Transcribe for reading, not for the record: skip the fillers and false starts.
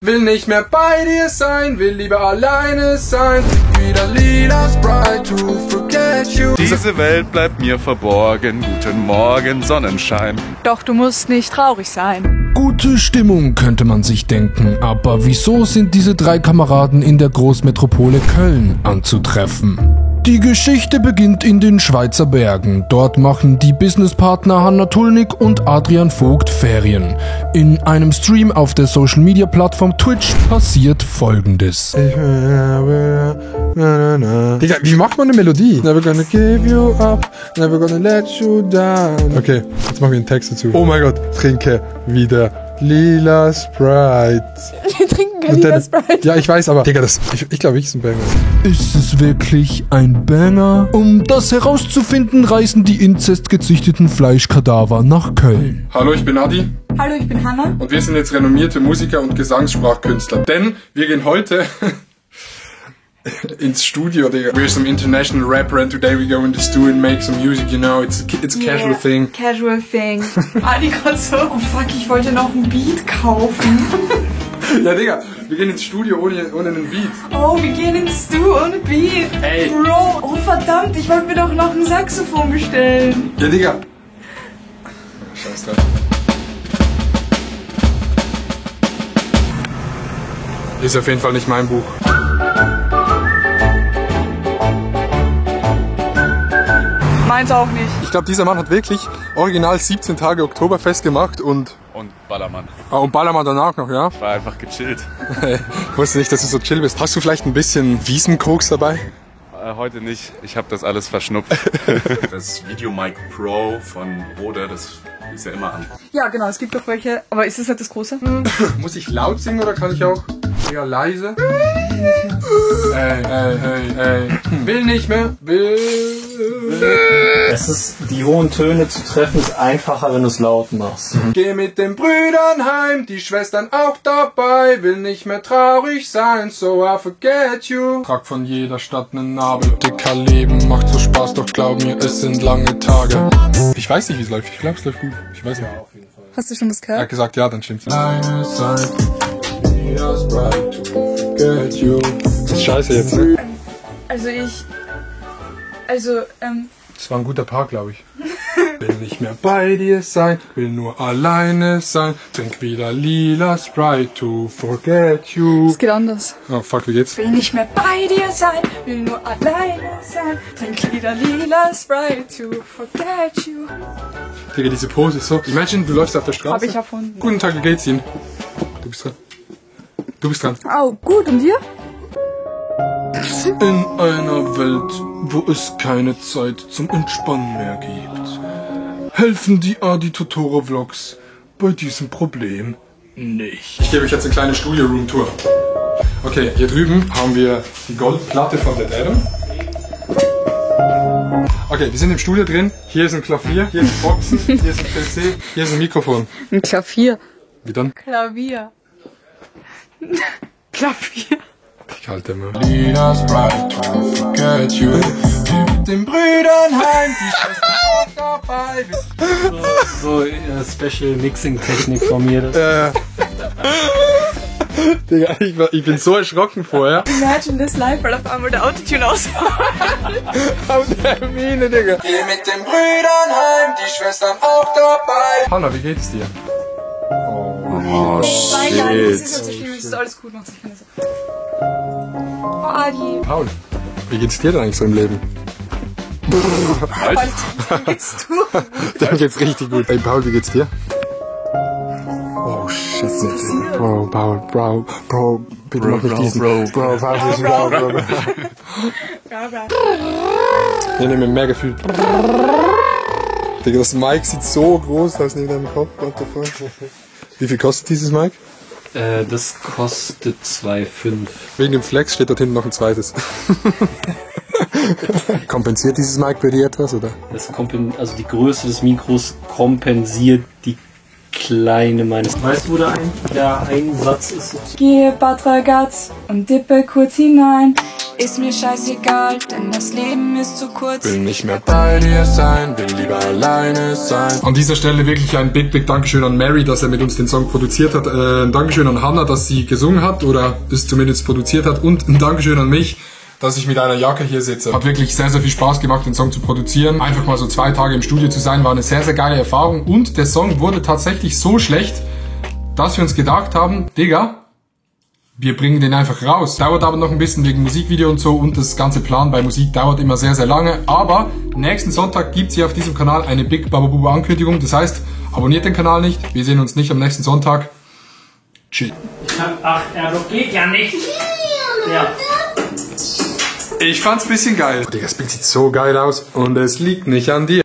Will nicht mehr bei dir sein, will lieber alleine sein. Wieder lila Sprite to forget you. Diese Welt bleibt mir verborgen. Guten Morgen, Sonnenschein. Doch du musst nicht traurig sein. Gute Stimmung könnte man sich denken, aber wieso sind diese drei Kameraden in der Großmetropole Köln anzutreffen? Die Geschichte beginnt in den Schweizer Bergen. Dort machen die Businesspartner Hannah Tulnik und Adrian Vogt Ferien. In einem Stream auf der Social-Media-Plattform Twitch passiert Folgendes. Digga, wie macht man eine Melodie? Never gonna give you up, never gonna let you down. Okay, jetzt machen wir einen Text dazu. Oh mein Gott, trinke wieder lila Sprite. Wir trinken kein lila Sprite. Ja, ich weiß, aber Digga, ich glaube, ich ist ein Banger. Ist es wirklich ein Banger? Um das herauszufinden, reisen die inzestgezüchteten Fleischkadaver nach Köln. Hallo, ich bin Adi. Hallo, ich bin Hannah. Und wir sind jetzt renommierte Musiker und Gesangssprachkünstler. Denn wir gehen heute ins Studio, Digga. We're some international rapper and today we go in the studio and make some music, you know, it's a casual thing. Casual thing. Adi gerade so, oh fuck, ich wollte noch ein Beat kaufen. Ja, Digga, wir gehen ins Studio ohne einen Beat. Oh, wir gehen ins Studio ohne Beat. Ey. Bro, oh verdammt, ich wollte mir doch noch ein Saxophon bestellen. Ja, Digga. Scheiß drauf. Ist auf jeden Fall nicht mein Buch. Meins auch nicht. Ich glaube, dieser Mann hat wirklich original 17 Tage Oktoberfest gemacht und Ballermann. und Ballermann danach noch, ja? Ich war einfach gechillt. Ich wusste nicht, dass du so chill bist. Hast du vielleicht ein bisschen Wiesenkoks dabei? Heute nicht. Ich habe das alles verschnupft. Das Videomic Pro von Rode, das ist ja immer an. Ja, genau, es gibt doch welche. Aber ist das halt das Große? Muss ich laut singen oder kann ich auch eher leise? Ey. Will nicht mehr, will. Es ist, die hohen Töne zu treffen, ist einfacher, wenn du es laut machst. Geh mit den Brüdern heim, die Schwestern auch dabei. Will nicht mehr traurig sein, so I forget you. Trag von jeder Stadt nen Nabel. Dicker Leben macht so Spaß, doch glaub mir, es sind lange Tage. Ich weiß nicht, wie es läuft. Ich glaube, es läuft gut. Ich weiß nicht. Auf jeden Fall. Hast du schon das Er gehört? hat gesagt, ja, dann stimmt's. Das ist scheiße jetzt, ne? Das war ein guter Part, glaube ich. Will nicht mehr bei dir sein, will nur alleine sein. Trink wieder lila Sprite to forget you. Es geht anders. Oh fuck, wie geht's? Will nicht mehr bei dir sein, will nur alleine sein. Trink wieder lila Sprite to forget you. Digga, diese Pose ist so. Imagine, du läufst auf der Straße. Hab ich erfunden. Guten Tag, wie geht's Ihnen? Du bist dran. Du bist dran. Oh, gut, und dir? In einer Welt, wo es keine Zeit zum Entspannen mehr gibt, helfen die Adi Totoro Vlogs bei diesem Problem nicht. Ich gebe euch jetzt eine kleine Studio-Room-Tour. Okay, hier drüben haben wir die Goldplatte von Dead Adam. Okay, wir sind im Studio drin. Hier ist ein Klavier, hier ist Boxen, hier ist ein PC, hier ist ein Mikrofon. Ein Klavier. Wie dann? Klavier. Klavier. Ich halte mal. Lila Sprite to forget you. Mit den Brüdern heim, die Schwester dabei. So Special Mixing Technik von mir. Digga, ich bin so erschrocken vorher. Imagine this live, weil auf einmal der Autotune ausfällt. Auf der Mine, Digga. Geh mit den Brüdern heim, die Schwestern auch dabei. Hannah, wie geht's dir? Oh, Nein, das ist nicht so schlimm, es ist alles gut, mach sich keine Sorgen. Oh, Adi. Paul, wie geht's dir denn eigentlich so im Leben? Was geht's du? Dem geht's richtig gut. Hey Paul, wie geht's dir? Oh shit, Bro, bitte mach nicht diesen. Bro. Ich nehme mehr Gefühl. Digga, das Mic sieht so groß aus neben deinem Kopf. What the fuck? Wie viel kostet dieses Mic? Das kostet 2,5. Wegen dem Flex steht dort hinten noch ein zweites. Kompensiert dieses Mic bei dir etwas, oder? Also die Größe des Mikros kompensiert die Kleine meines. Weißt du, wo der Einsatz ist? Gehe Bad Ragaz und dippe kurz hinein ist mir scheißegal, denn das Leben ist zu kurz. Will nicht mehr bei dir sein, will lieber alleine sein. An dieser Stelle wirklich ein big Dankeschön an Mary, dass er mit uns den Song produziert hat. Ein Dankeschön an Hannah, dass sie gesungen hat oder es zumindest produziert hat. Und ein Dankeschön an mich, dass ich mit einer Jacke hier sitze. Hat wirklich sehr viel Spaß gemacht, den Song zu produzieren. Einfach mal so 2 Tage im Studio zu sein, war eine sehr geile Erfahrung. Und der Song wurde tatsächlich so schlecht, dass wir uns gedacht haben, Digga, wir bringen den einfach raus. Dauert aber noch ein bisschen wegen Musikvideo und so, und das ganze Plan bei Musik dauert immer sehr lange. Aber nächsten Sonntag gibt's hier auf diesem Kanal eine Big Baba Buba Ankündigung. Das heißt, abonniert den Kanal nicht. Wir sehen uns nicht am nächsten Sonntag. Tschüss. Ich hab 8 Euro, geht ja nicht. Ja. Ich fand's ein bisschen geil. Oh, Digga, das Bild sieht so geil aus und es liegt nicht an dir.